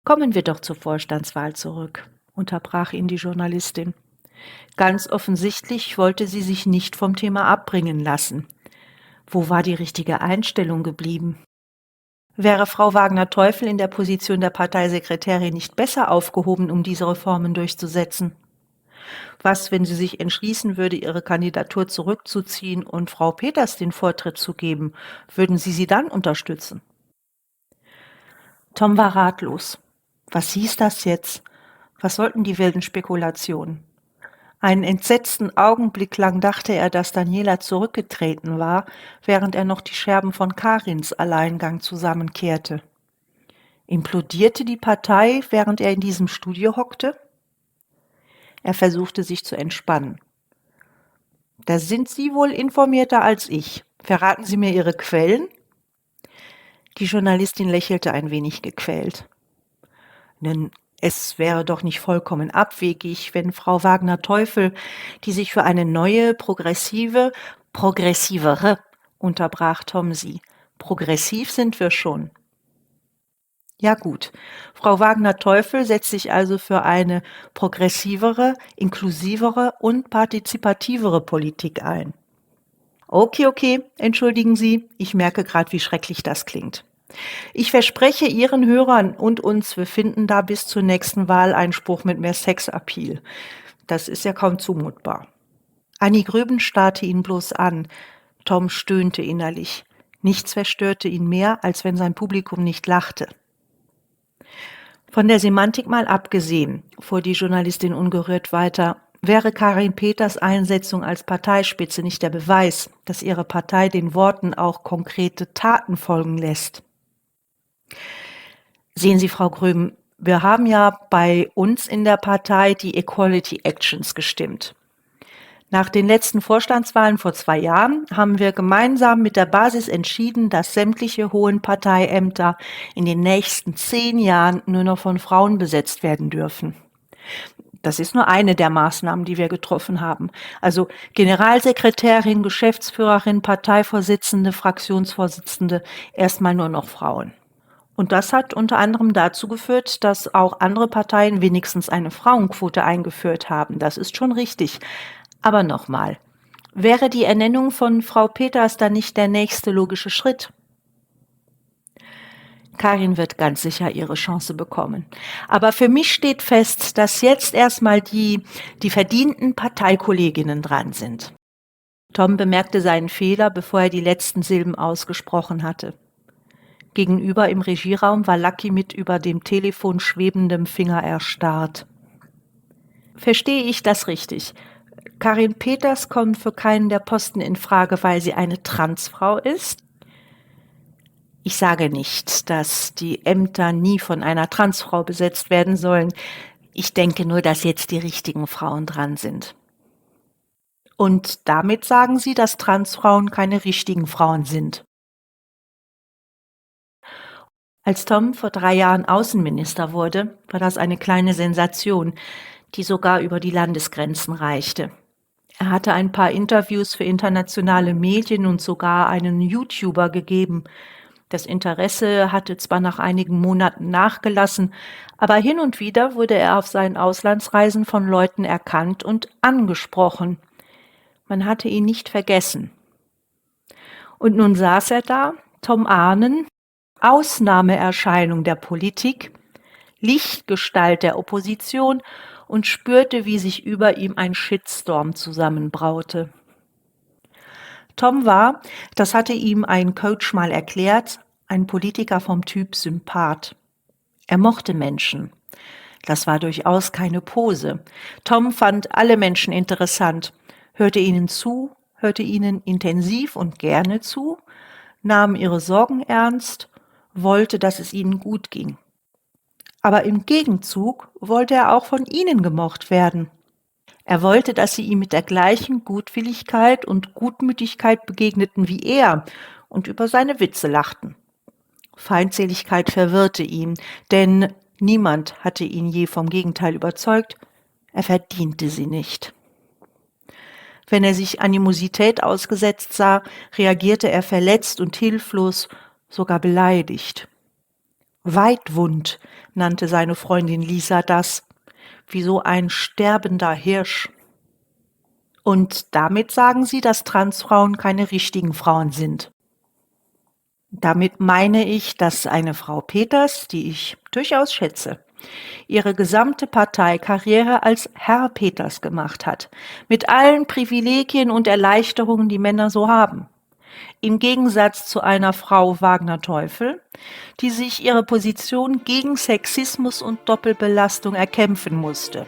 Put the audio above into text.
Kommen wir doch zur Vorstandswahl zurück, unterbrach ihn die Journalistin. Ganz offensichtlich wollte sie sich nicht vom Thema abbringen lassen. Wo war die richtige Einstellung geblieben? Wäre Frau Wagner-Teufel in der Position der Parteisekretärin nicht besser aufgehoben, um diese Reformen durchzusetzen? Was, wenn sie sich entschließen würde, ihre Kandidatur zurückzuziehen und Frau Peters den Vortritt zu geben? Würden Sie sie dann unterstützen? Tom war ratlos. Was hieß das jetzt? Was sollten die wilden Spekulationen? Einen entsetzten Augenblick lang dachte er, dass Daniela zurückgetreten war, während er noch die Scherben von Karins Alleingang zusammenkehrte. Implodierte die Partei, während er in diesem Studio hockte? Er versuchte sich zu entspannen. Da sind Sie wohl informierter als ich. Verraten Sie mir Ihre Quellen? Die Journalistin lächelte ein wenig gequält. Denn es wäre doch nicht vollkommen abwegig, wenn Frau Wagner-Teufel, die sich für eine neue, progressivere, unterbrach Tom sie. Progressiv sind wir schon. Ja gut, Frau Wagner-Teufel setzt sich also für eine progressivere, inklusivere und partizipativere Politik ein. Okay, entschuldigen Sie, ich merke gerade, wie schrecklich das klingt. Ich verspreche Ihren Hörern und uns, wir finden da bis zur nächsten Wahl Einspruch mit mehr Sexappeal. Das ist ja kaum zumutbar. Annie Grüben starrte ihn bloß an. Tom stöhnte innerlich. Nichts verstörte ihn mehr, als wenn sein Publikum nicht lachte. Von der Semantik mal abgesehen, fuhr die Journalistin ungerührt weiter, wäre Karin Peters Einsetzung als Parteispitze nicht der Beweis, dass ihre Partei den Worten auch konkrete Taten folgen lässt. Sehen Sie, Frau Gröben, wir haben ja bei uns in der Partei die Equality Actions gestimmt. Nach den letzten Vorstandswahlen vor 2 Jahren haben wir gemeinsam mit der Basis entschieden, dass sämtliche hohen Parteiämter in den nächsten 10 Jahren nur noch von Frauen besetzt werden dürfen. Das ist nur eine der Maßnahmen, die wir getroffen haben. Also Generalsekretärin, Geschäftsführerin, Parteivorsitzende, Fraktionsvorsitzende, erstmal nur noch Frauen. Und das hat unter anderem dazu geführt, dass auch andere Parteien wenigstens eine Frauenquote eingeführt haben. Das ist schon richtig. Aber nochmal, wäre die Ernennung von Frau Peters dann nicht der nächste logische Schritt? Karin wird ganz sicher ihre Chance bekommen. Aber für mich steht fest, dass jetzt erstmal die verdienten Parteikolleginnen dran sind. Tom bemerkte seinen Fehler, bevor er die letzten Silben ausgesprochen hatte. Gegenüber im Regieraum war Lucky mit über dem Telefon schwebendem Finger erstarrt. Verstehe ich das richtig? Karin Peters kommt für keinen der Posten in Frage, weil sie eine Transfrau ist? Ich sage nicht, dass die Ämter nie von einer Transfrau besetzt werden sollen. Ich denke nur, dass jetzt die richtigen Frauen dran sind. Und damit sagen Sie, dass Transfrauen keine richtigen Frauen sind. Als Tom vor 3 Jahren Außenminister wurde, war das eine kleine Sensation, die sogar über die Landesgrenzen reichte. Er hatte ein paar Interviews für internationale Medien und sogar einen YouTuber gegeben. Das Interesse hatte zwar nach einigen Monaten nachgelassen, aber hin und wieder wurde er auf seinen Auslandsreisen von Leuten erkannt und angesprochen. Man hatte ihn nicht vergessen. Und nun saß er da, Tom Ahnen, Ausnahmeerscheinung der Politik, Lichtgestalt der Opposition und spürte, wie sich über ihm ein Shitstorm zusammenbraute. Tom war, das hatte ihm ein Coach mal erklärt, ein Politiker vom Typ Sympath. Er mochte Menschen. Das war durchaus keine Pose. Tom fand alle Menschen interessant, hörte ihnen zu, hörte ihnen intensiv und gerne zu, nahm ihre Sorgen ernst, wollte, dass es ihnen gut ging. Aber im Gegenzug wollte er auch von ihnen gemocht werden. Er wollte, dass sie ihm mit der gleichen Gutwilligkeit und Gutmütigkeit begegneten wie er und über seine Witze lachten. Feindseligkeit verwirrte ihn, denn niemand hatte ihn je vom Gegenteil überzeugt, er verdiente sie nicht. Wenn er sich Animosität ausgesetzt sah, reagierte er verletzt und hilflos, sogar beleidigt. Weidwund nannte seine Freundin Lisa das, wie so ein sterbender Hirsch. Und damit sagen sie, dass Transfrauen keine richtigen Frauen sind. Damit meine ich, dass eine Frau Peters, die ich durchaus schätze, ihre gesamte Parteikarriere als Herr Peters gemacht hat, mit allen Privilegien und Erleichterungen, die Männer so haben. Im Gegensatz zu einer Frau Wagner-Teufel, die sich ihre Position gegen Sexismus und Doppelbelastung erkämpfen musste.